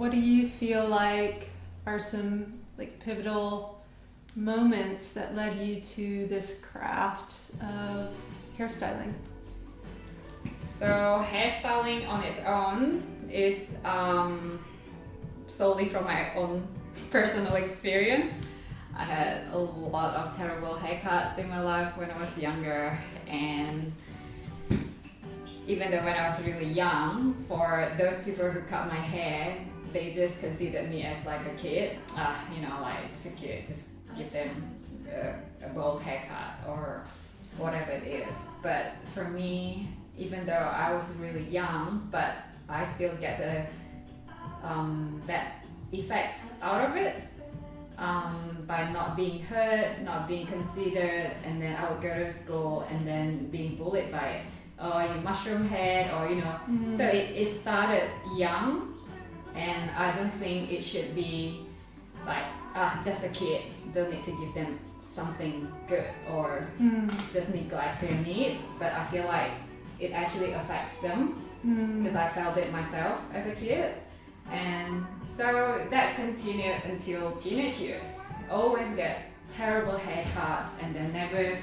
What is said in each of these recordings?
what do you feel like are some like pivotal moments that led you to this craft of hairstyling? So hairstyling on its own is solely from my own personal experience. I had a lot of terrible haircuts in my life when I was younger, and even though when I was really young, for those people who cut my hair, they just considered me as like a kid, like just a kid, just give them a bold haircut or whatever it is. But for me, even though I was really young, but I still get the that effects out of it by not being heard, not being considered, and then I would go to school and then being bullied by it. Oh, you mushroom head, or So it started young, and I don't think it should be like just a kid. Don't need to give them something good or just neglect their needs. But I feel like it actually affects them because I felt it myself as a kid, and so that continued until teenage years. Always get terrible haircuts, and then never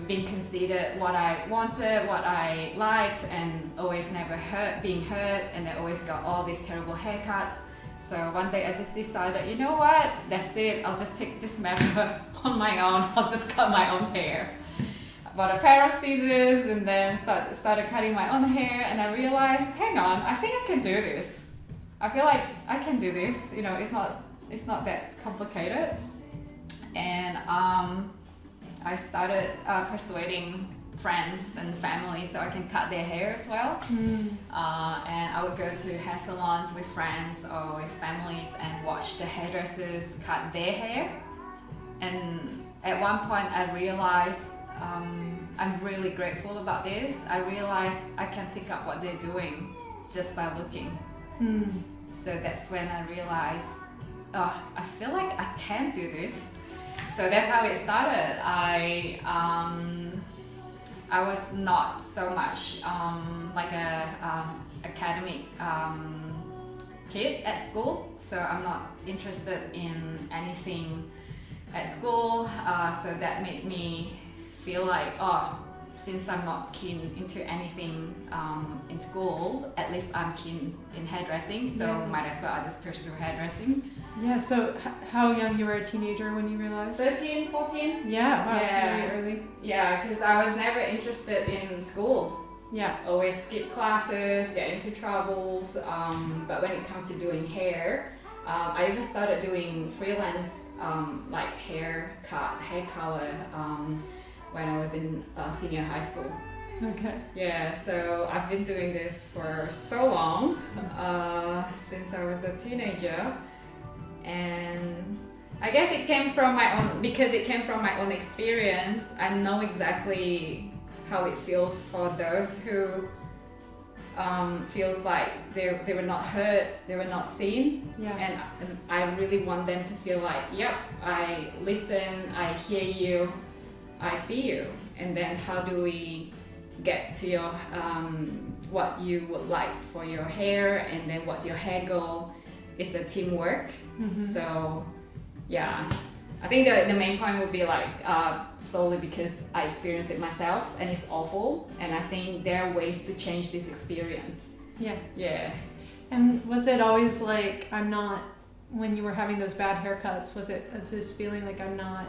being considered what I wanted, what I liked, and always never being heard, and I always got all these terrible haircuts. So one day I just decided, you know what, that's it, I'll just take this matter on my own, I'll just cut my own hair. I bought a pair of scissors and then started cutting my own hair, and I realized, hang on, I think I can do this. I feel like I can do this, it's not that complicated. And I started persuading friends and family so I can cut their hair as well. And I would go to hair salons with friends or with families and watch the hairdressers cut their hair. And at one point I realized I'm really grateful about this. I realized I can pick up what they're doing just by looking. So that's when I realized, I feel like I can do this. So that's how it started. I was not so much like a academic kid at school, so I'm not interested in anything at school. So that made me feel like, since I'm not keen into anything in school, at least I'm keen in hairdressing, so might as well I just pursue hairdressing. Yeah, so how young you were a teenager when you realized? 13, 14. Yeah, wow, yeah. Really early. Yeah, because I was never interested in school. Yeah. Always skip classes, get into troubles, but when it comes to doing hair, I even started doing freelance like hair color when I was in senior high school. Okay. Yeah, so I've been doing this for so long, since I was a teenager. And I guess it came from my own experience. I know exactly how it feels for those who feels like they were not heard, they were not seen. Yeah. And I really want them to feel like, yep, I listen, I hear you, I see you. And then how do we get to your what you would like for your hair, and then what's your hair goal? It's a teamwork. So yeah, I think the main point would be like solely because I experienced it myself and it's awful, and I think there are ways to change this experience. Yeah. And was it always like, when you were having those bad haircuts, was it this feeling like I'm not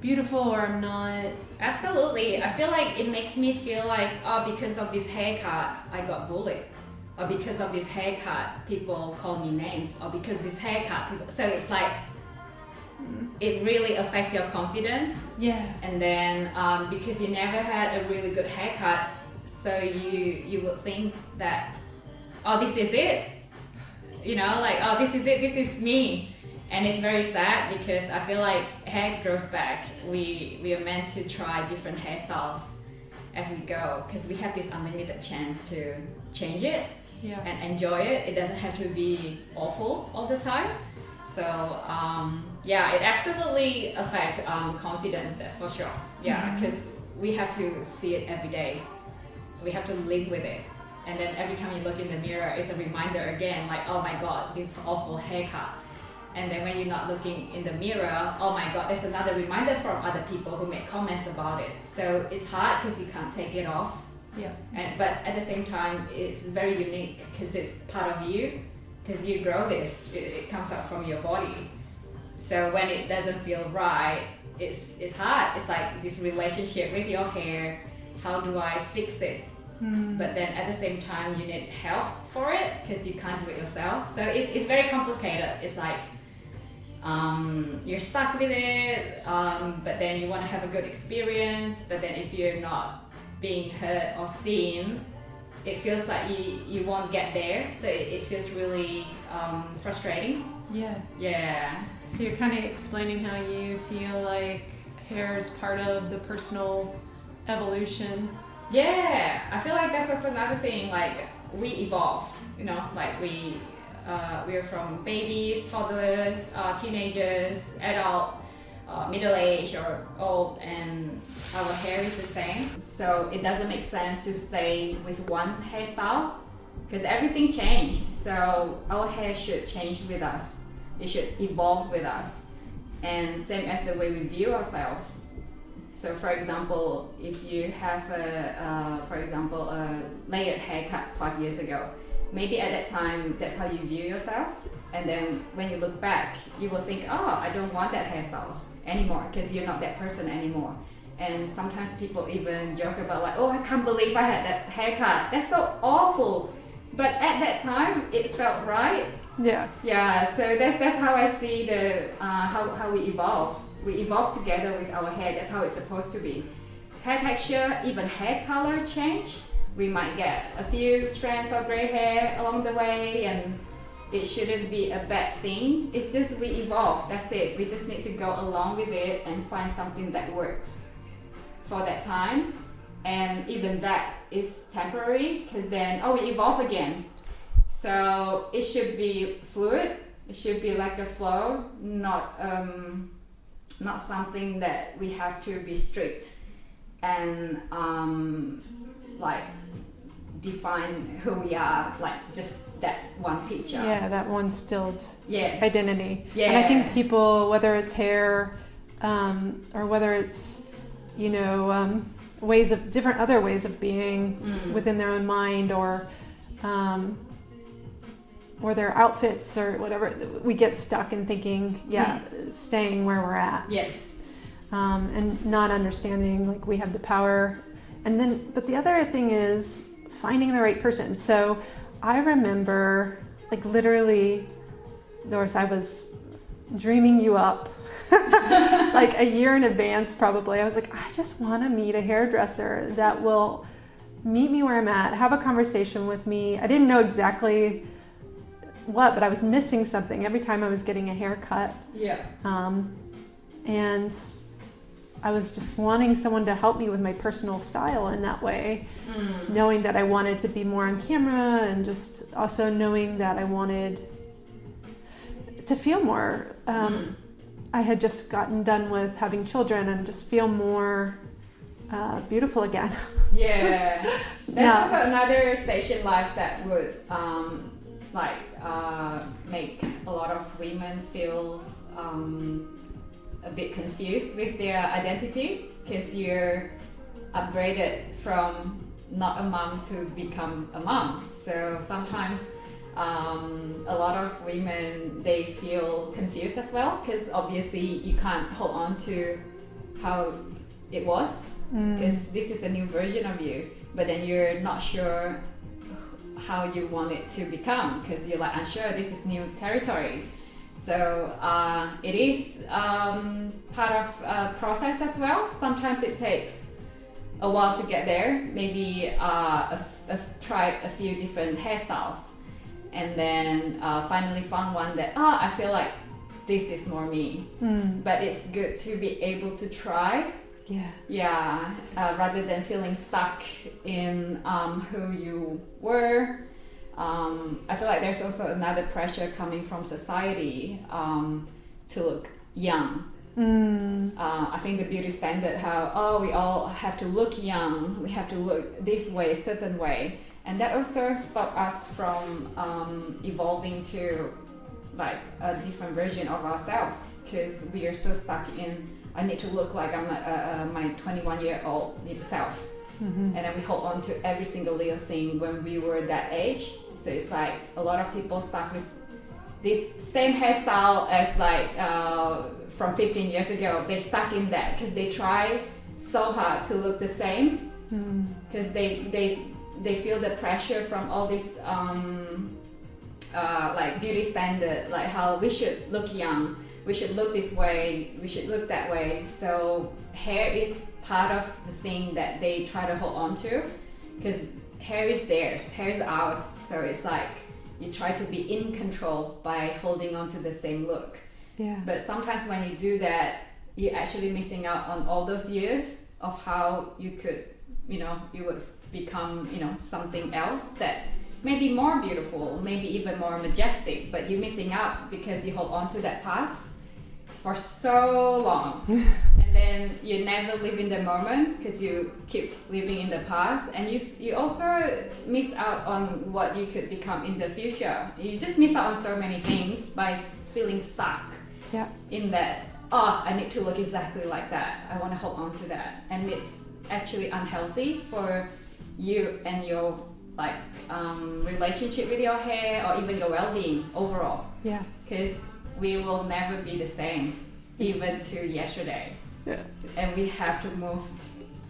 beautiful or I'm not? Absolutely. I feel like it makes me feel like, because of this haircut I got bullied, or because of this haircut people call me names, or because this haircut people, so it's like it really affects your confidence. Yeah. And then because you never had a really good haircut, so you would think that, this is it, this is it, this is me. And it's very sad because I feel like hair grows back. We are meant to try different hairstyles as we go, because we have this unlimited chance to change it. Yeah. And enjoy it. It doesn't have to be awful all the time. So it absolutely affects confidence, that's for sure. Yeah, because we have to see it every day. We have to live with it. and then every time you look in the mirror, it's a reminder again, like, oh my god, this awful haircut. And then when you're not looking in the mirror, oh my god, there's another reminder from other people who make comments about it. So it's hard because you can't take it off. Yeah. But at the same time, it's very unique because it's part of you, because you grow this, it comes out from your body. So when it doesn't feel right, it's hard. It's like this relationship with your hair. How do I fix it? But then at the same time, you need help for it because you can't do it yourself. So it's very complicated. It's like you're stuck with it, but then you want to have a good experience. But then if you're not being heard or seen, it feels like you won't get there. So it feels really frustrating. Yeah. So you're kind of explaining how you feel like hair is part of the personal evolution. Yeah, I feel like that's also another thing. Like we evolve, like we're from babies, toddlers, teenagers, adult, middle age or old, and our hair is the same. So it doesn't make sense to stay with one hairstyle because everything changed. So our hair should change with us. It should evolve with us, and same as the way we view ourselves. So for example, if you have a layered haircut 5 years ago, maybe at that time that's how you view yourself, and then when you look back, you will think, oh, I don't want that hairstyle anymore because you're not that person anymore. And sometimes people even joke about like, oh, I can't believe I had that haircut. That's so awful. But at that time, it felt right. Yeah. So that's how I see the how we evolve. We evolve together with our hair. That's how it's supposed to be. Hair texture, even hair color change. We might get a few strands of gray hair along the way, and it shouldn't be a bad thing. It's just we evolve. That's it. We just need to go along with it and find something that works for that time. And even that is temporary because then, we evolve again. So it should be fluid. It should be like a flow, not something that we have to be strict and like define who we are, like just that one picture. Yeah, that one stilled identity. Yeah. And I think people, whether it's hair or whether it's, other ways of being within their own mind or their outfits or whatever, we get stuck in thinking, staying where we're at. Yes. And not understanding like we have the power. But the other thing is finding the right person. So I remember like literally, Doris, I was dreaming you up like a year in advance probably. I was like, I just want to meet a hairdresser that will meet me where I'm at, have a conversation with me. I didn't know exactly what, but I was missing something every time I was getting a haircut. Yeah. And I was just wanting someone to help me with my personal style in that way, knowing that I wanted to be more on camera and just also knowing that I wanted to feel more. I had just gotten done with having children and just feel more beautiful again. Yeah. There's also another stage in life that would make a lot of women feel a bit confused with their identity because you're upgraded from not a mom to become a mom. So sometimes a lot of women, they feel confused as well because obviously you can't hold on to how it was because this is a new version of you, but then you're not sure how you want it to become because you're like unsure, this is new territory. So it is part of a process as well. Sometimes it takes a while to get there. Maybe try a few different hairstyles and then finally found one that I feel like this is more me. But it's good to be able to try. Rather than feeling stuck in who you were. I feel like there's also another pressure coming from society to look young. I think the beauty standard, how we all have to look young, we have to look this way, certain way, And that also stopped us from evolving to like a different version of ourselves, because we are so stuck in, I need to look like I'm my 21-year-old self. And then we hold on to every single little thing when we were that age. So it's like a lot of people stuck with this same hairstyle as like from 15 years ago. They stuck in that because they try so hard to look the same, because they feel the pressure from all this like beauty standard, like how we should look young, we should look this way, we should look that way. So hair is part of the thing that they try to hold on to, because hair is theirs, hair is ours. So it's like you try to be in control by holding on to the same look. Yeah. But sometimes when you do that, you're actually missing out on all those years of how you could, you would become, something else that may be more beautiful, maybe even more majestic, but you're missing out because you hold on to that past for so long. And then you never live in the moment because you keep living in the past, and you also miss out on what you could become in the future. You just miss out on so many things by feeling stuck in that, I need to look exactly like that, I want to hold on to that. And it's actually unhealthy for you and your relationship with your hair, or even your well-being overall. Yeah. Because we will never be the same, even to yesterday. Yeah. And we have to move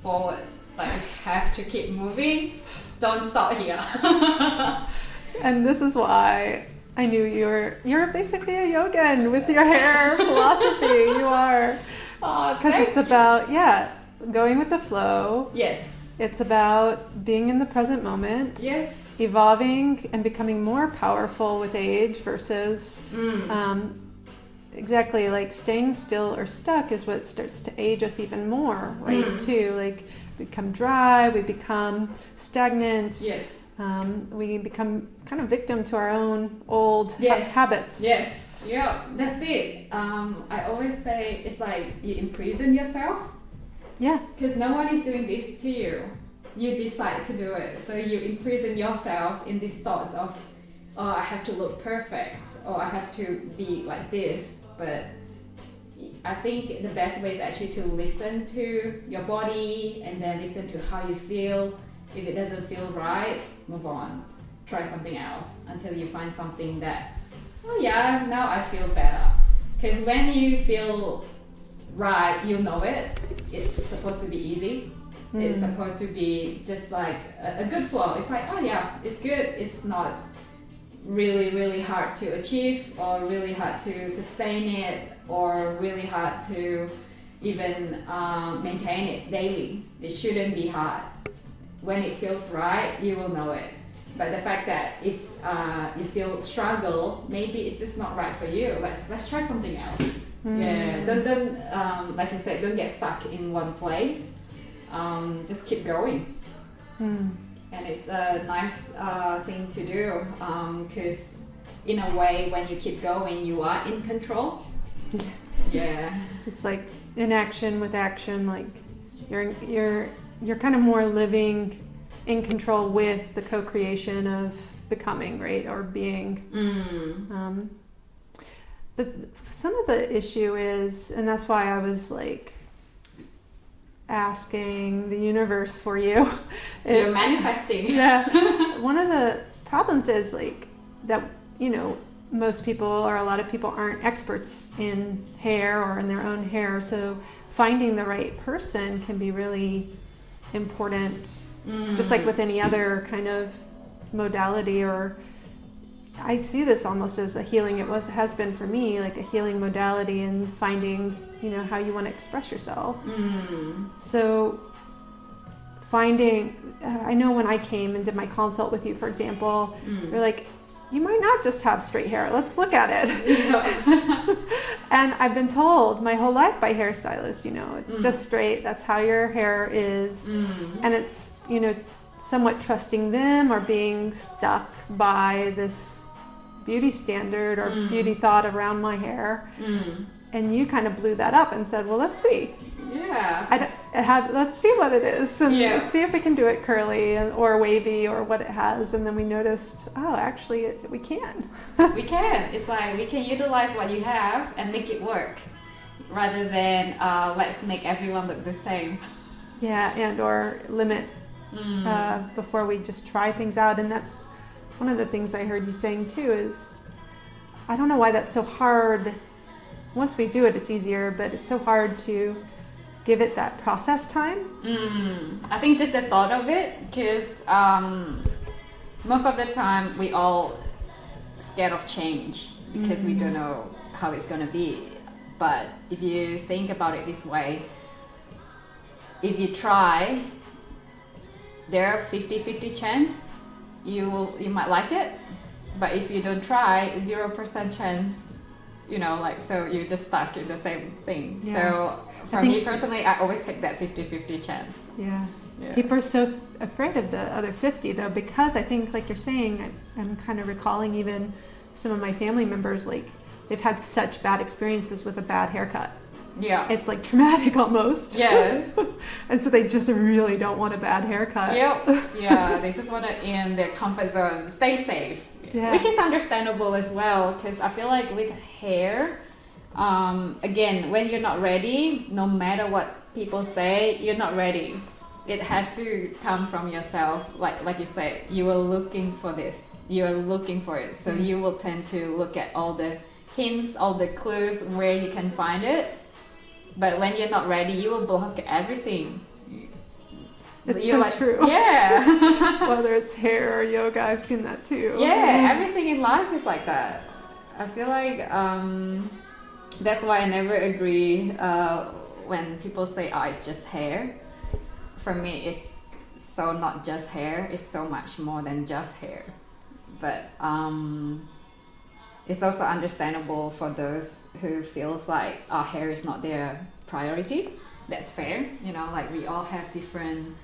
forward. Like, we have to keep moving. Don't stop here. And this is why I knew you're basically a yogin with your hair philosophy. You are. Because it's about, going with the flow. Yes. It's about being in the present moment. Yes. Evolving and becoming more powerful with age versus exactly, like staying still or stuck is what starts to age us even more, right? Too, like we become dry, we become stagnant. Yes. We become kind of victim to our own old habits. Yes. Yeah, that's it. I always say it's like you imprison yourself. Yeah. Because no one is doing this to you. You decide to do it. So you imprison yourself in these thoughts of, I have to look perfect, or I have to be like this. But I think the best way is actually to listen to your body, and then listen to how you feel. If it doesn't feel right, move on. Try something else until you find something that, now I feel better. Because when you feel right, you know it. It's supposed to be easy. It's supposed to be just like a good flow. It's like, it's good. It's not really, really hard to achieve, or really hard to sustain it, or really hard to even maintain it daily. It shouldn't be hard. When it feels right, you will know it. But the fact that if you still struggle, maybe it's just not right for you. Let's try something else. Yeah, don't like I said, don't get stuck in one place. Just keep going. And it's a nice thing to do, because in a way, when you keep going, you are in control. Yeah. It's like inaction with action. Like you're kind of more living in control with the co-creation of becoming, right, or being. But some of the issue is, and that's why I was like asking the universe for you. You're manifesting. Yeah. One of the problems is like that, most people, or a lot of people, aren't experts in hair or in their own hair. So finding the right person can be really important, just like with any other kind of modality. Or I see this almost as a healing. Has been for me, like a healing modality, in finding, how you want to express yourself. So finding, I know when I came and did my consult with you, for example, you're like, you might not just have straight hair. Let's look at it. And I've been told my whole life by hairstylists, it's just straight. That's how your hair is. And it's, somewhat trusting them, or being stuck by this beauty standard or beauty thought around my hair. And you kind of blew that up and said, well, let's see. Yeah. Let's see what it is, and Yeah. let's see if we can do it curly or wavy or what it has. And then we noticed, oh, actually, we can. We can. It's like we can utilize what you have and make it work, rather than let's make everyone look the same. Yeah, and or limit before we just try things out. And that's one of the things I heard you saying too is, I don't know why that's so hard. Once we do it, it's easier, but it's so hard to give it that process time. I think just the thought of it, because most of the time we all scared of change because we don't know how it's going to be. But if you think about it this way, if you try, there are 50-50 chance you might like it, but if you don't try, 0% chance, so you're just stuck in the same thing. Yeah. So for me personally, I always take that 50-50 chance. Yeah. Yeah. People are so afraid of the other 50 though, because I think, like you're saying, I'm kind of recalling even some of my family members, like they've had such bad experiences with a bad haircut. Yeah. It's like traumatic almost. Yes. And so they just really don't want a bad haircut. Yep. Yeah, they just want to in their comfort zone, stay safe. Yeah. Which is understandable as well, because I feel like with hair, again, when you're not ready, no matter what people say, you're not ready. It has to come from yourself. Like you said, you are looking for this. You are looking for it. So you will tend to look at all the hints, all the clues where you can find it. But when you're not ready, you will block everything. It's You're so like, true. Yeah. Whether it's hair or yoga, I've seen that too. Yeah, everything in life is like that. I feel like that's why I never agree when people say, oh, it's just hair. For me, it's so not just hair. It's so much more than just hair. But it's also understandable for those who feels like our hair is not their priority. That's fair. Like we all have different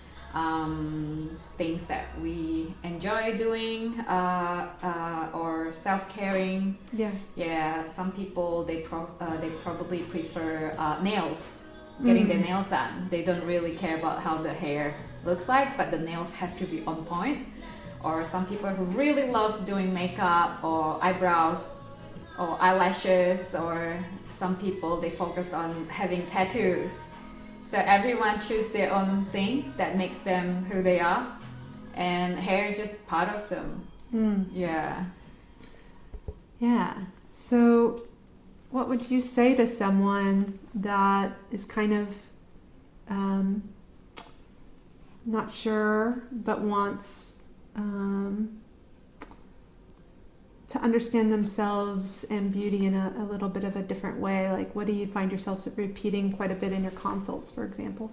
things that we enjoy doing or self-caring. Yeah, some people they probably prefer nails, getting their nails done. They don't really care about how the hair looks like, but the nails have to be on point. Or some people who really love doing makeup or eyebrows or eyelashes, or some people they focus on having tattoos. So everyone choose their own thing that makes them who they are, and hair is just part of them. Yeah. So what would you say to someone that is kind of not sure but wants to understand themselves and beauty in a little bit of a different way? Like, what do you find yourself repeating quite a bit in your consults, for example?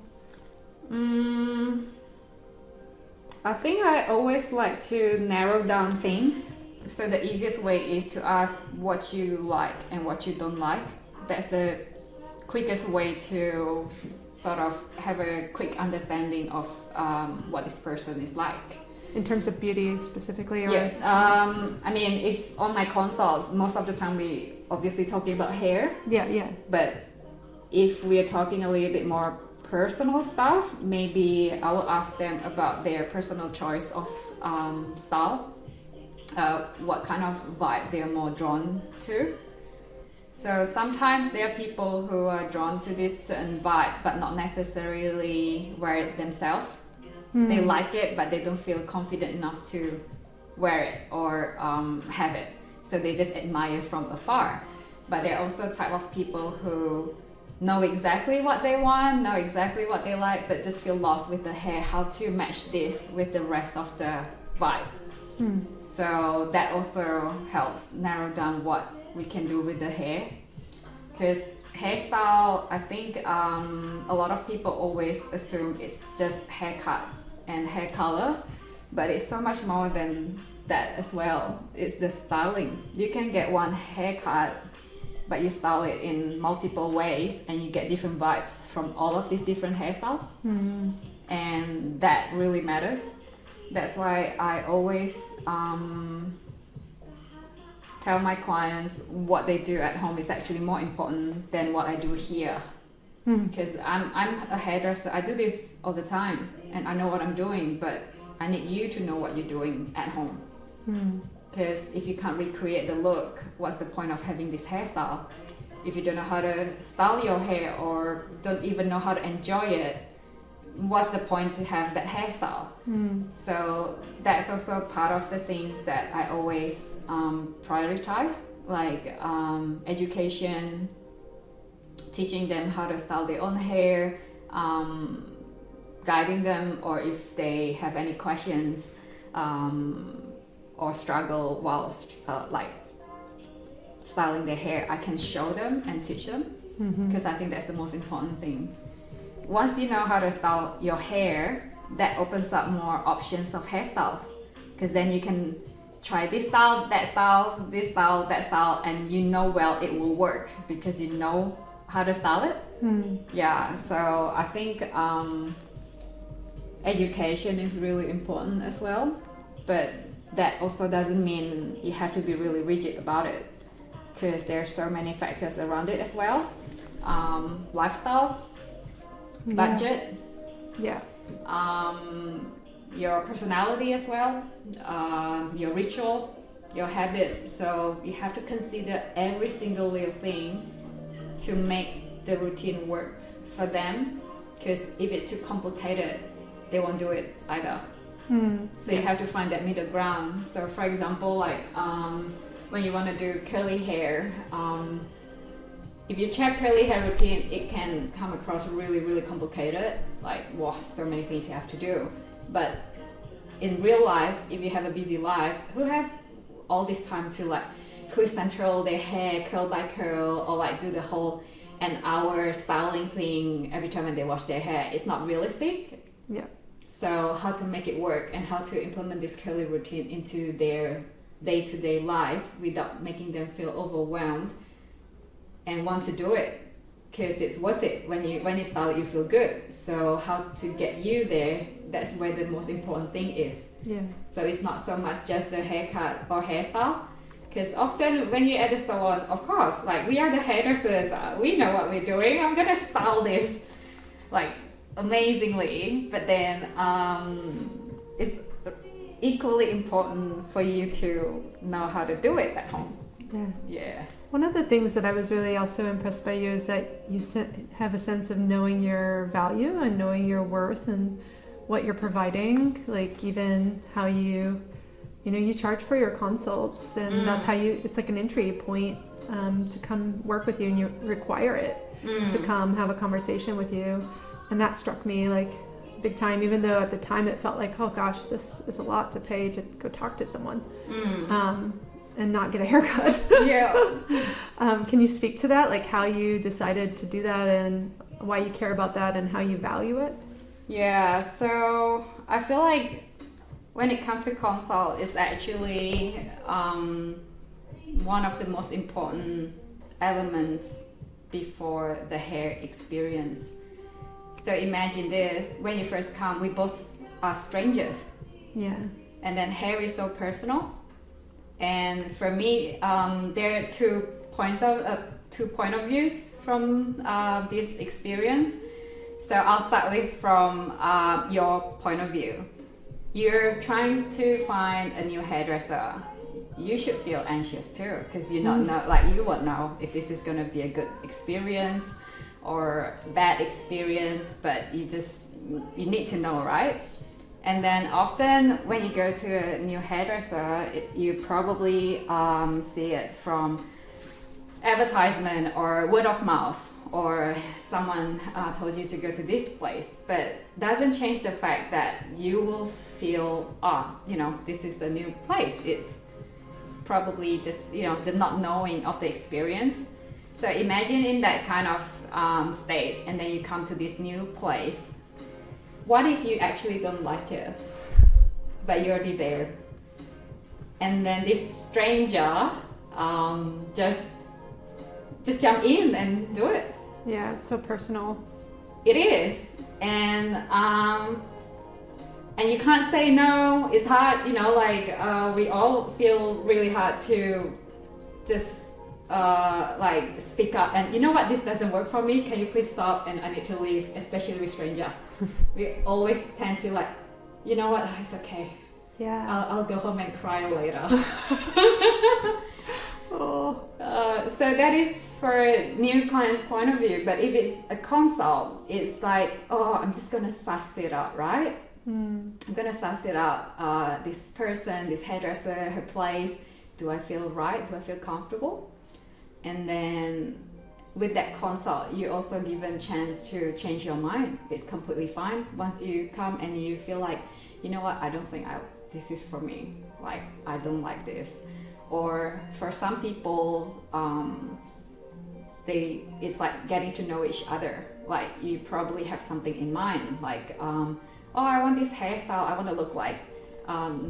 I think I always like to narrow down things. So the easiest way is to ask what you like and what you don't like. That's the quickest way to sort of have a quick understanding of what this person is like. In terms of beauty specifically? Or? Yeah, I mean, if on my consults, most of the time we obviously talking about hair. Yeah. But if we are talking a little bit more personal stuff, maybe I will ask them about their personal choice of style, what kind of vibe they're more drawn to. So sometimes there are people who are drawn to this certain vibe, but not necessarily wear it themselves. They like it, but they don't feel confident enough to wear it or have it. So they just admire from afar. But there are also type of people who know exactly what they want, know exactly what they like, but just feel lost with the hair, how to match this with the rest of the vibe. So that also helps narrow down what we can do with the hair. Because hairstyle, I think a lot of people always assume it's just haircut and hair color, but it's so much more than that as well. It's the styling. You can get one haircut, but you style it in multiple ways and you get different vibes from all of these different hairstyles. And that really matters. That's why I always tell my clients what they do at home is actually more important than what I do here. because I'm a hairdresser. I do this all the time, and I know what I'm doing, but I need you to know what you're doing at home. Because if you can't recreate the look, what's the point of having this hairstyle? If you don't know how to style your hair or don't even know how to enjoy it, what's the point to have that hairstyle? So that's also part of the things that I always prioritize, like education, teaching them how to style their own hair, guiding them, or if they have any questions or struggle while like styling their hair, I can show them and teach them, because I think that's the most important thing. Once you know how to style your hair, that opens up more options of hairstyles, because then you can try this style, that style, this style, that style, and you know, well, it will work because you know how to style it. Yeah, so I think education is really important as well, but that also doesn't mean you have to be really rigid about it, because there's so many factors around it as well. Lifestyle, budget, your personality as well, your ritual, your habit. So you have to consider every single little thing to make the routine work for them, because if it's too complicated, they won't do it either. So you have to find that middle ground. So for example, like when you want to do curly hair, if you check curly hair routine, it can come across really, really complicated, like wow, so many things you have to do. But in real life, if you have a busy life, who have all this time to like twist and twirl their hair curl by curl, or like do the whole an hour styling thing every time when they wash their hair? It's not realistic. So how to make it work and how to implement this curly routine into their day-to-day life without making them feel overwhelmed and want to do it, because it's worth it. When you style it, you feel good. So how to get you there, that's where the most important thing is. So it's not so much just the haircut or hairstyle, because often when you're at the salon, of course, like we are the hairdressers, we know what we're doing. I'm gonna style this like amazingly, but then it's equally important for you to know how to do it at home. One of the things that I was really also impressed by you is that you have a sense of knowing your value and knowing your worth and what you're providing, like even how you charge for your consults, and that's how it's like an entry point to come work with you, and you require it to come have a conversation with you. And that struck me like big time, even though at the time it felt like, oh gosh, this is a lot to pay to go talk to someone and not get a haircut. Can you speak to that, like how you decided to do that and why you care about that and how you value it? So I feel like when it comes to consult, it's actually one of the most important elements before the hair experience. So imagine this, when you first come, we both are strangers. And then hair is so personal. And for me, there are two point of views from this experience. So I'll start with from your point of view. You're trying to find a new hairdresser. You should feel anxious too, because you won't know if this is going to be a good experience or bad experience, but you need to know, right? And then often when you go to a new hairdresser, you probably see it from advertisement or word of mouth, or someone told you to go to this place, but doesn't change the fact that you will feel, this is a new place. It's probably just, the not knowing of the experience. So imagine in that kind of state, and then you come to this new place. What if you actually don't like it, but you're already there? And then this stranger just jump in and do it. It's so personal. It is, and you can't say no. It's hard, we all feel really hard to just like speak up and, you know what, this doesn't work for me, can you please stop, and I need to leave, especially with stranger. We always tend to like, you know what, it's okay. Yeah. I'll go home and cry later. Oh. So that is for new clients' point of view. But if it's a consult, it's like, oh, I'm just gonna suss it out, right? I'm gonna suss it out. This person, this hairdresser, her place. Do I feel right? Do I feel comfortable? And then with that consult, you're also given chance to change your mind. It's completely fine once you come and you feel like, you know what, I don't think this is for me. Like, I don't like this. Or for some people, it's like getting to know each other. Like, you probably have something in mind. Like, oh, I want this hairstyle. I want to look like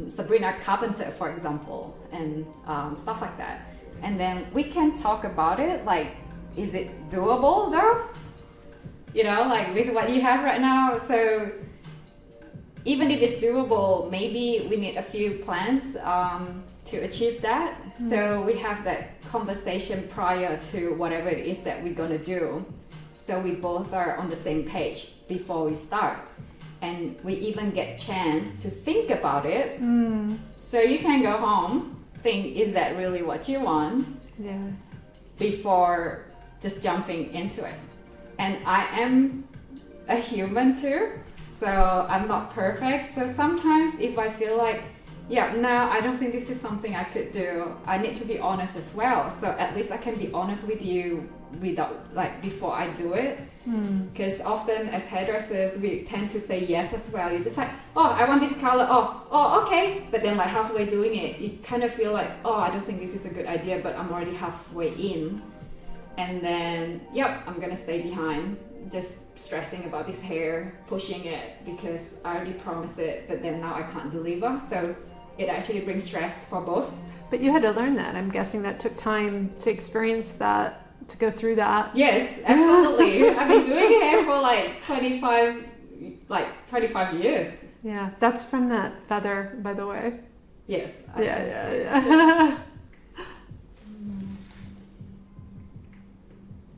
Sabrina Carpenter, for example, and stuff like that. And then we can talk about it. Like, is it doable though? You know, like with what you have right now. So even if it's doable, maybe we need a few plans to achieve that. So we have that conversation prior to whatever it is that we're gonna do. So we both are on the same page before we start. And we even get chance to think about it. So you can go home, think, is that really what you want? Yeah. Before just jumping into it. And I am a human too, so I'm not perfect. So sometimes if I feel like, yeah, no, I don't think this is something I could do, I need to be honest as well. So at least I can be honest with you without, like, before I do it. Because often as hairdressers, we tend to say yes as well. You're just like, oh, I want this color, oh, okay. But then like halfway doing it, you kind of feel like, oh, I don't think this is a good idea, but I'm already halfway in. And then, yep, I'm gonna stay behind, just stressing about this hair, pushing it because I already promised it, but then now I can't deliver. So it actually brings stress for both. But you had to learn that. I'm guessing that took time to experience that, to go through that. Yes, absolutely. I've been doing hair for like 25 years. Yeah, that's from that feather, by the way. Yes. Yeah.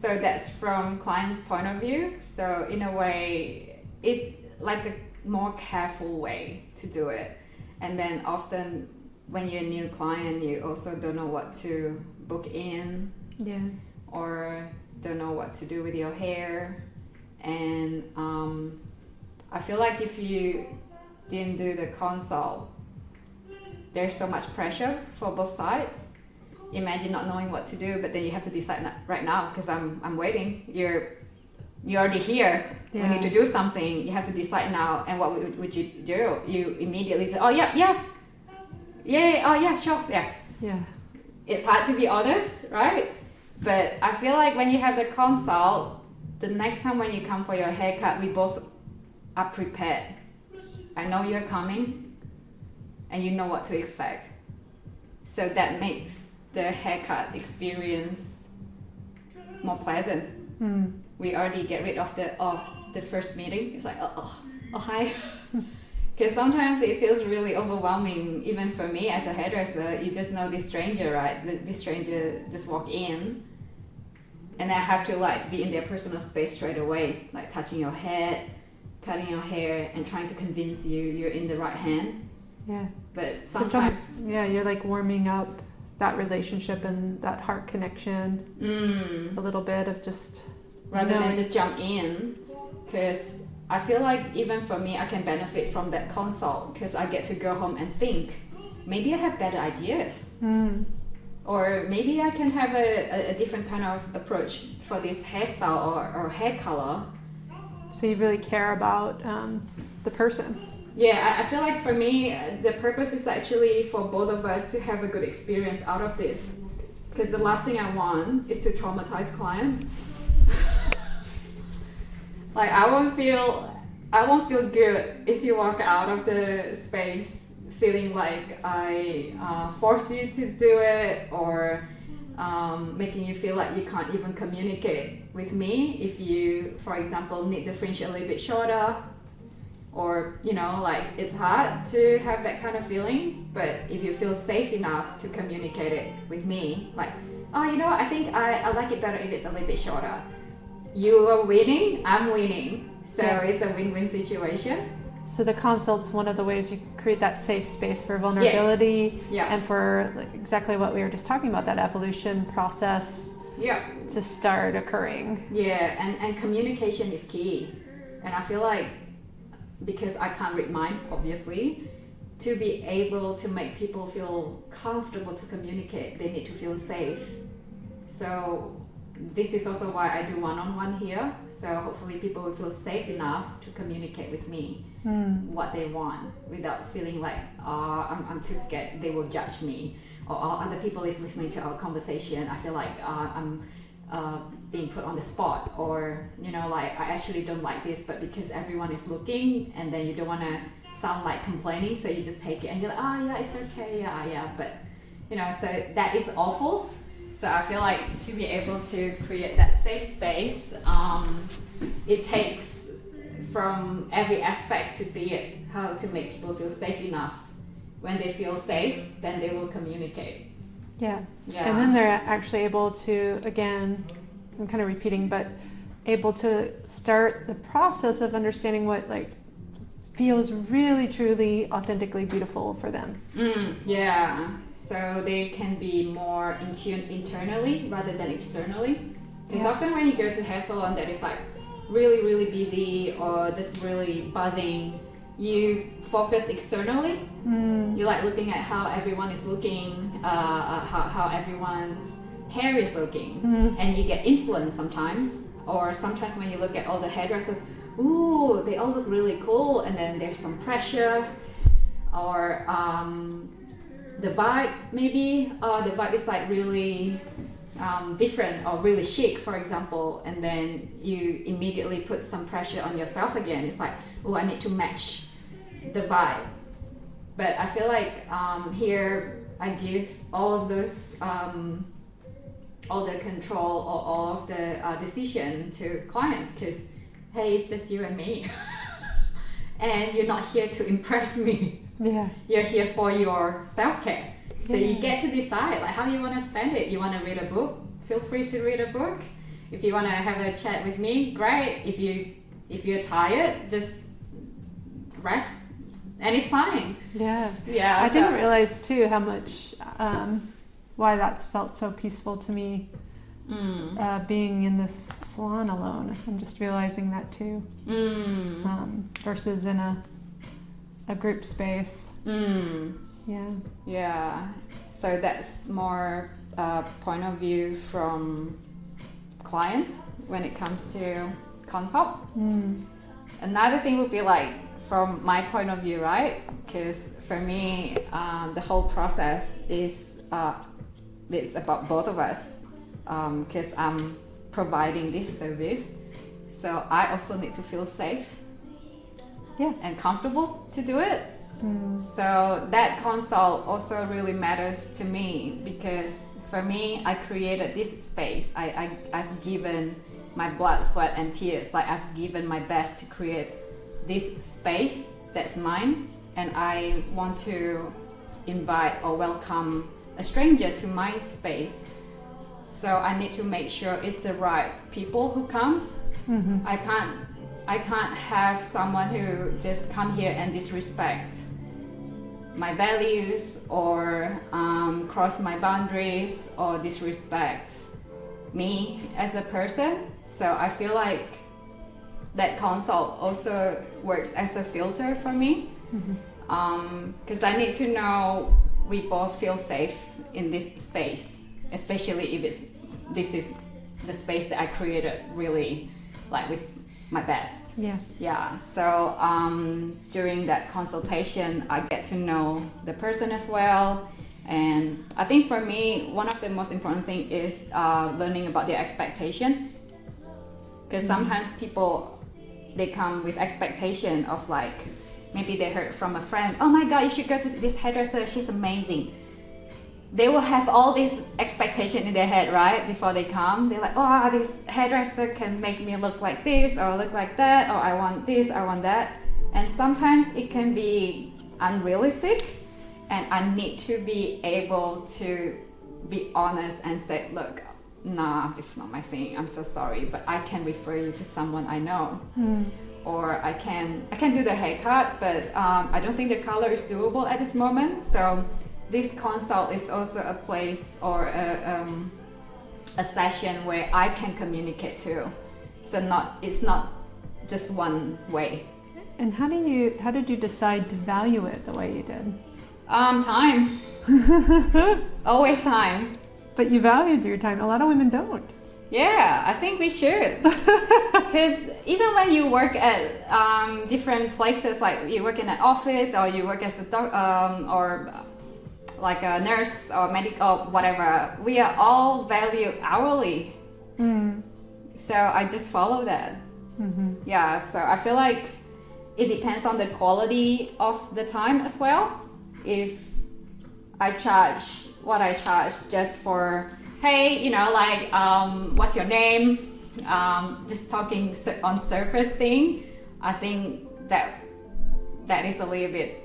So that's from client's point of view. So in a way, it's like a more careful way to do it. And then often when you're a new client, you also don't know what to book in. Yeah. Or don't know what to do with your hair. And I feel like if you didn't do the consult, there's so much pressure for both sides. Imagine not knowing what to do, but then you have to decide right now because I'm waiting. You're already here. Yeah. We need to do something. You have to decide now. And what would you do? You immediately say, oh yeah, oh yeah, sure, yeah. Yeah. It's hard to be honest, right? But I feel like when you have the consult, the next time when you come for your haircut, we both are prepared. I know you're coming and you know what to expect. So that makes the haircut experience more pleasant. We already get rid of the first meeting. It's like, oh hi. Because sometimes it feels really overwhelming, even for me as a hairdresser. You just know this stranger, right? This stranger just walk in, and I have to like be in their personal space straight away, like touching your head, cutting your hair, and trying to convince you're in the right hand. Yeah. But sometimes, you're like warming up that relationship and that heart connection. A little bit of just rather than just jump in, because I feel like even for me, I can benefit from that consult because I get to go home and think, maybe I have better ideas. Or maybe I can have a different kind of approach for this hairstyle or hair color. So you really care about the person. Yeah, I feel like for me, the purpose is actually for both of us to have a good experience out of this. Because the last thing I want is to traumatize client. Like I won't feel good if you walk out of the space feeling like I forced you to do it, or making you feel like you can't even communicate with me if you, for example, need the fringe a little bit shorter, or like it's hard to have that kind of feeling. But if you feel safe enough to communicate it with me, like, oh, what, I think I like it better if it's a little bit shorter. You are winning, I'm winning, so it's a win-win situation. So the consult's one of the ways you create that safe space for vulnerability, and for exactly what we were just talking about, that evolution process to start occurring. And communication is key. And I feel like, because I can't read mind, obviously, to be able to make people feel comfortable to communicate, they need to feel safe. So this is also why I do one-on-one here. So hopefully people will feel safe enough to communicate with me what they want without feeling like, I'm too scared they will judge me, or other people is listening to our conversation, I feel like I'm being put on the spot, or like I actually don't like this, but because everyone is looking, and then you don't want to sound like complaining, so you just take it and you're like, yeah, it's okay, but so that is awful. So I feel like to be able to create that safe space, it takes from every aspect to see it, how to make people feel safe enough. When they feel safe, then they will communicate. Yeah. And then they're actually able to, again, I'm kind of repeating, but able to start the process of understanding what feels really, truly, authentically beautiful for them. So they can be more in tune internally rather than externally. Because often when you go to hair salon that is like really, really busy or just really buzzing, you focus externally. You're like looking at how everyone is looking, how everyone's hair is looking, and you get influenced sometimes. Or sometimes when you look at all the hairdressers, ooh, they all look really cool, and then there's some pressure, or the vibe maybe, the vibe is like really different or really chic, for example, and then you immediately put some pressure on yourself again. It's like, oh, I need to match the vibe. But I feel like here I give all of those, all the control or all of the decision to clients, because hey, it's just you and me. And you're not here to impress me. You're here for your self-care. So you get to decide like how you want to spend it. You want to read a book? Feel free to read a book. If you want to have a chat with me, great. If you're tired, just rest, and it's fine. I didn't realize too how much why that's felt so peaceful to me. Being in this salon alone, I'm just realizing that too. Versus in a group space. So that's more point of view from clients when it comes to consult. Another thing would be like from my point of view, right? Because for me, the whole process is it's about both of us. Because I'm providing this service, so I also need to feel safe and comfortable to do it. So that consult also really matters to me, because for me, I created this space. I've given my blood, sweat and tears. Like I've given my best to create this space that's mine, and I want to invite or welcome a stranger to my space. So I need to make sure it's the right people who comes. I can't have someone who just come here and disrespect my values, or cross my boundaries, or disrespect me as a person. So I feel like that consult also works as a filter for me, because I need to know we both feel safe in this space. Especially if this is the space that I created really like with my best. So during that consultation, I get to know the person as well. And I think for me, one of the most important thing is learning about their expectation. Because sometimes people, they come with expectation of like, maybe they heard from a friend, oh my God, you should go to this hairdresser, she's amazing. They will have all this expectation in their head, right? Before they come, they're like, oh, this hairdresser can make me look like this or look like that, or I want this, I want that. And sometimes it can be unrealistic, and I need to be able to be honest and say, look, nah, this is not my thing, I'm so sorry, but I can refer you to someone I know. Or I can do the haircut, but I don't think the color is doable at this moment. So this consult is also a place or a session where I can communicate too. So it's not just one way. And how did you decide to value it the way you did? Time. Always time. But you valued your time. A lot of women don't. Yeah, I think we should. Because even when you work at different places, like you work in an office or you work as a or like a nurse or medical, whatever, we are all valued hourly. So I just follow that. Yeah, so I feel like it depends on the quality of the time as well. If I charge what I charge just for, hey, you know, like, what's your name? Just talking on surface thing, I think that is a little bit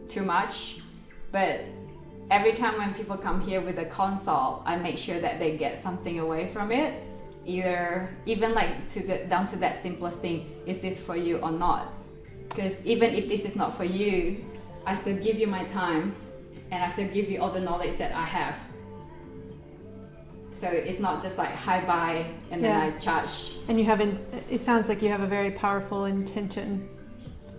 too much. But every time when people come here with a consult, I make sure that they get something away from it. Even like down to that simplest thing, is this for you or not? Because even if this is not for you, I still give you my time and I still give you all the knowledge that I have. So it's not just like hi bye and then I charge. And it sounds like you have a very powerful intention.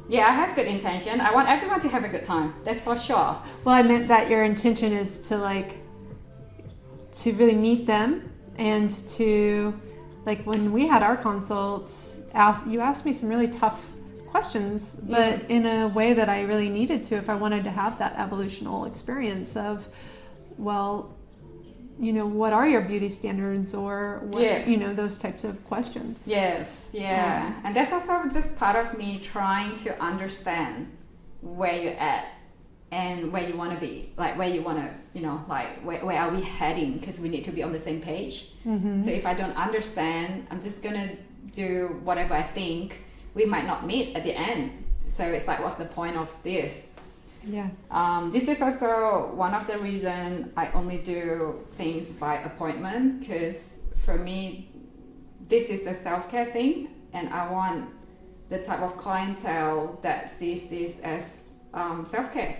Yeah, I have good intention. I want everyone to have a good time. That's for sure. Well, I meant that your intention is to really meet them and to, like, when we had our consults, you asked me some really tough questions, but in a way that I really needed to if I wanted to have that evolutional experience of, well, you know, what are your beauty standards, or what, you know, those types of questions. Yes, yeah. And that's also just part of me trying to understand where you're at and where you want to be, like where you want to, you know, like where are we heading, because we need to be on the same page. So if I don't understand, I'm just gonna do whatever I think. We might not meet at the end, so it's like, what's the point of this? This is also one of the reasons I only do things by appointment, because for me this is a self-care thing, and I want the type of clientele that sees this as self-care.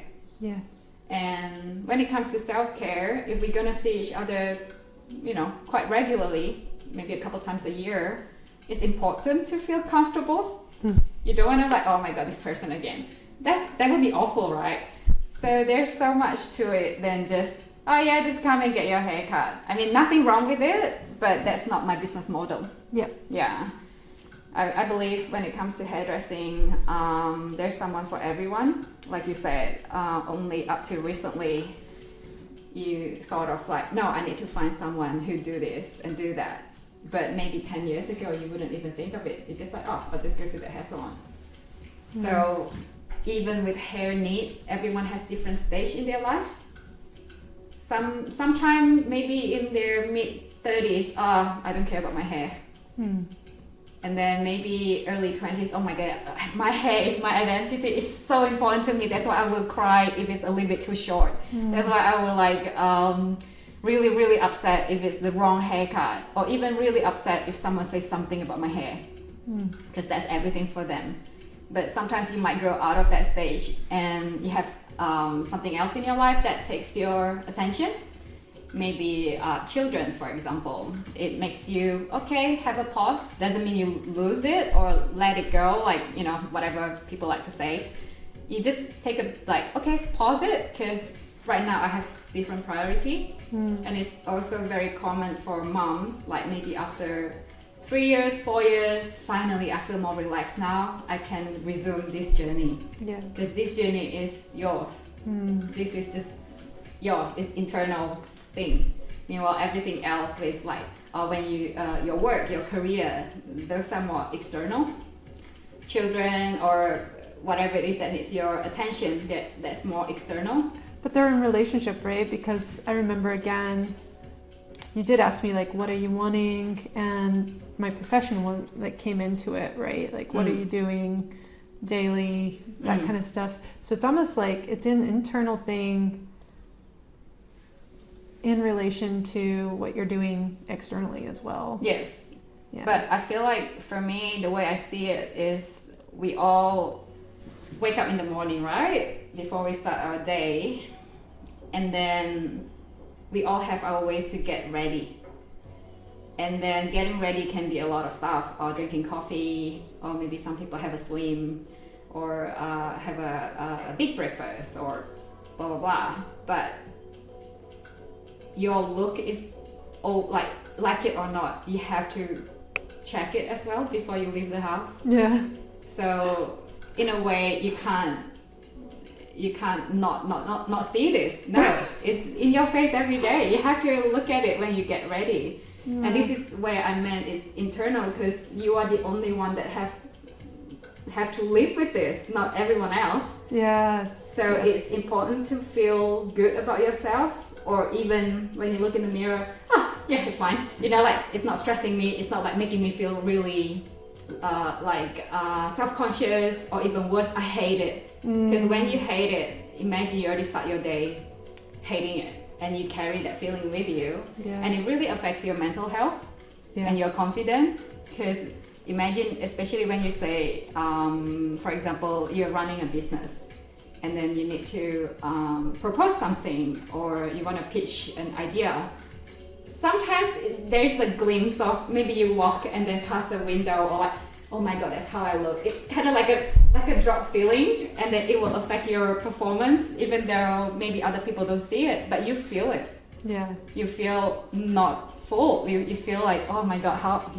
And when it comes to self-care, if we're gonna see each other, you know, quite regularly, maybe a couple times a year, it's important to feel comfortable. You don't want to like, oh my god, this person again. That would be awful, right? So there's so much to it than just, oh yeah, just come and get your hair cut. I mean, nothing wrong with it, but that's not my business model. Yeah. I believe when it comes to hairdressing, there's someone for everyone. Like you said, only up to recently you thought of like, no, I need to find someone who do this and do that. But maybe 10 years ago, you wouldn't even think of it. It's just like, oh, I'll just go to the hair salon. So even with hair needs, everyone has different stage in their life. Sometime maybe in their mid-30s, I don't care about my hair. And then maybe early 20s, oh my god, my hair is my identity. It's so important to me. That's why I will cry if it's a little bit too short. That's why I will like really, really upset if it's the wrong haircut, or even really upset if someone says something about my hair, because that's everything for them. But sometimes you might grow out of that stage and you have something else in your life that takes your attention. Maybe children, for example. It makes you, okay, have a pause. Doesn't mean you lose it or let it go, like, you know, whatever people like to say. You just take a, like, okay, pause it, because right now I have different priority. And it's also very common for moms, like maybe after 3 years, 4 years, finally I feel more relaxed now. I can resume this journey. Because this journey is yours. This is just yours. It's internal thing. Meanwhile, everything else with like, when you, your work, your career, those are more external. Children or whatever it is that needs your attention, that's more external. But they're in relationship, right? Because I remember, again, you did ask me like, what are you wanting? And my profession was like came into it, right? Like, what are you doing daily, that kind of stuff. So it's almost like it's an internal thing in relation to what you're doing externally as well. Yes. Yeah. But I feel like for me, the way I see it is we all wake up in the morning, right? Before we start our day. And then we all have our ways to get ready. And then getting ready can be a lot of stuff, or drinking coffee, or maybe some people have a swim, or have a big breakfast, or blah, blah, blah. But your look is, like it or not, you have to check it as well before you leave the house. Yeah. So in a way, you can't not see this. No, it's in your face every day. You have to look at it when you get ready. Yeah. And this is where I meant is internal, because you are the only one that have to live with this, not everyone else. Yes. So yes. It's important to feel good about yourself, or even when you look in the mirror, yeah, it's fine. You know, like it's not stressing me. It's not like making me feel really self-conscious, or even worse, I hate it. Because when you hate it, imagine you already start your day hating it, and you carry that feeling with you. Yeah. And it really affects your mental health. Yeah. And your confidence. Because imagine, especially when you say, for example, you're running a business, and then you need to propose something, or you want to pitch an idea. Sometimes there's a glimpse of, maybe you walk and then pass the window, or like, oh my god, that's how I look. It's kind of like a drop feeling, and then it will affect your performance, even though maybe other people don't see it, but you feel it. Yeah. You feel not full. You feel like, oh my god, how?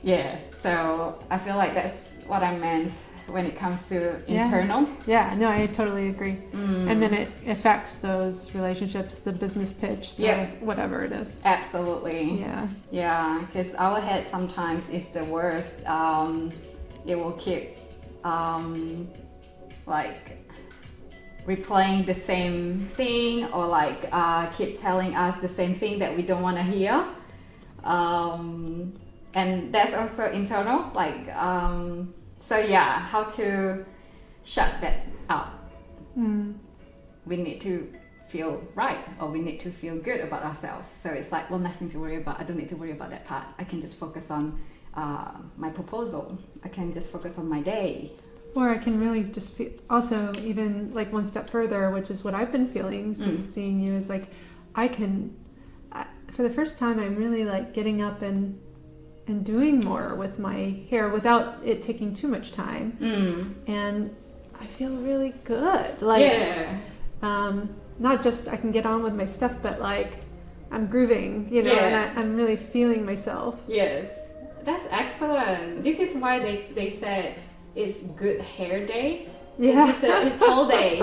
Yeah. So I feel like that's what I meant when it comes to internal. Yeah, no, I totally agree. And then it affects those relationships, the business pitch, whatever it is. Absolutely. Yeah. Yeah, because our head sometimes is the worst. It will keep replaying the same thing, or keep telling us the same thing that we don't want to hear. And that's also internal, so yeah, how to shut that out. We need to feel right, or we need to feel good about ourselves. So it's like, well, nothing to worry about. I don't need to worry about that part. I can just focus on my proposal. I can just focus on my day. Or I can really just feel, also even like one step further, which is what I've been feeling since seeing you, is like for the first time, I'm really like getting up and doing more with my hair without it taking too much time. And I feel really good. Not just I can get on with my stuff, but like I'm grooving, and I'm really feeling myself. Yes, that's excellent. This is why they said it's good hair day. Yeah. It's whole day.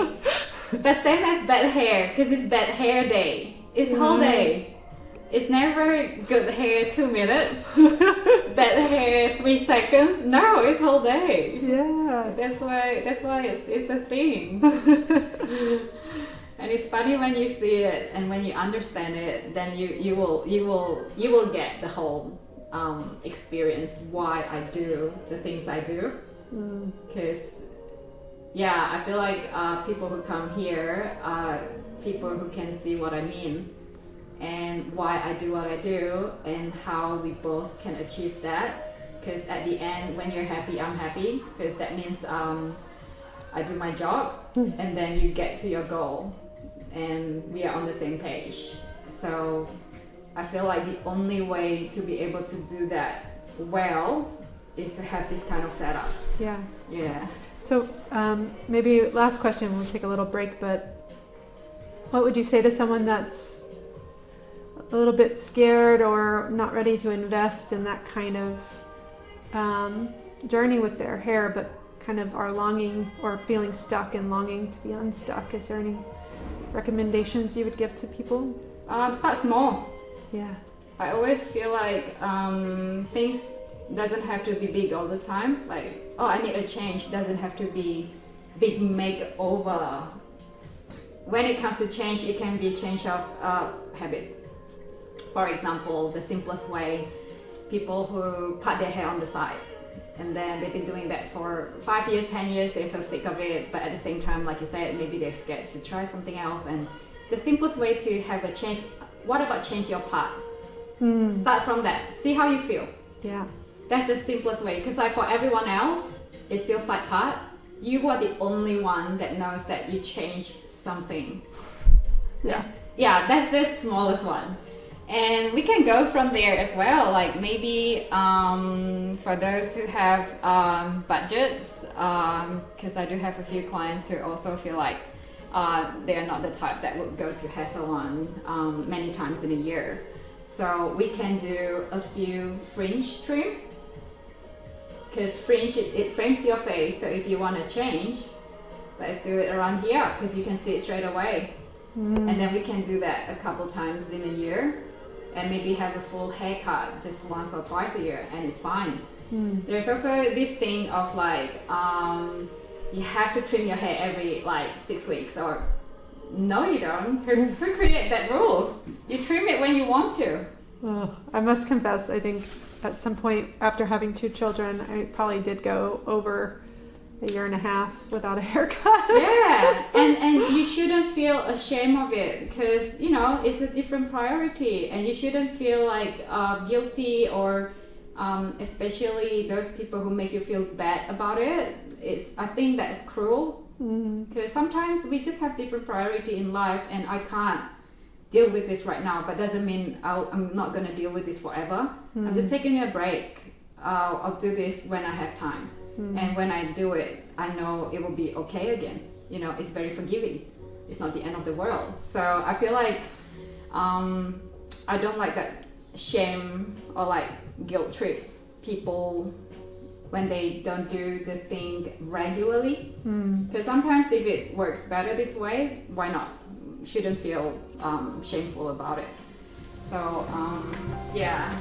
The same as bad hair, because it's bad hair day. It's whole day. It's never good hair 2 minutes, bad hair 3 seconds. No, it's whole day. Yeah. That's why it's the thing. And it's funny when you see it and when you understand it, then you will get the whole experience why I do the things I do. Because I feel like people who come here are people who can see what I mean, and why I do what I do, and how we both can achieve that. Because at the end, when you're happy, I'm happy, because that means I do my job, and then you get to your goal, and we are on the same page. So I feel like the only way to be able to do that well is to have this kind of setup. Yeah. So maybe last question, we'll take a little break, but what would you say to someone that's a little bit scared or not ready to invest in that kind of journey with their hair, but kind of are longing or feeling stuck and longing to be unstuck? Is there any recommendations you would give to people? Start small. Yeah. I always feel like things doesn't have to be big all the time. Like, oh, I need a change. Doesn't have to be big makeover. When it comes to change, it can be change of habit. For example, the simplest way, people who part their hair on the side and then they've been doing that for 5 years, 10 years, they're so sick of it, but at the same time, like you said, maybe they're scared to try something else. And the simplest way to have a change, what about change your part? Start from that, see how you feel. Yeah. That's the simplest way, because like for everyone else, it's still side part. You are the only one that knows that you change something. Yeah. That's the smallest one. And we can go from there as well. Like maybe for those who have budgets, because I do have a few clients who also feel like they're not the type that would go to hair salon many times in a year. So we can do a few fringe trim, because fringe, it frames your face. So if you want to change, let's do it around here, because you can see it straight away. And then we can do that a couple times in a year, and maybe have a full haircut just once or twice a year, and it's fine. There's also this thing of like you have to trim your hair every like 6 weeks, or no you don't. Who create that rules? You trim it when you want to. Oh, I must confess, I think at some point after having 2 children, I probably did go over a year and a half without a haircut. Yeah, and you shouldn't feel ashamed of it, because you know it's a different priority, and you shouldn't feel like guilty, or especially those people who make you feel bad about it. I think that's cruel, because sometimes we just have different priority in life, and I can't deal with this right now, but doesn't mean I'm not gonna deal with this forever. I'm just taking a break. I'll do this when I have time. And when I do it, I know it will be okay again. You know, it's very forgiving. It's not the end of the world. So I feel like I don't like that shame or like guilt trip people when they don't do the thing regularly. Because sometimes if it works better this way, why not? Shouldn't feel shameful about it. So yeah.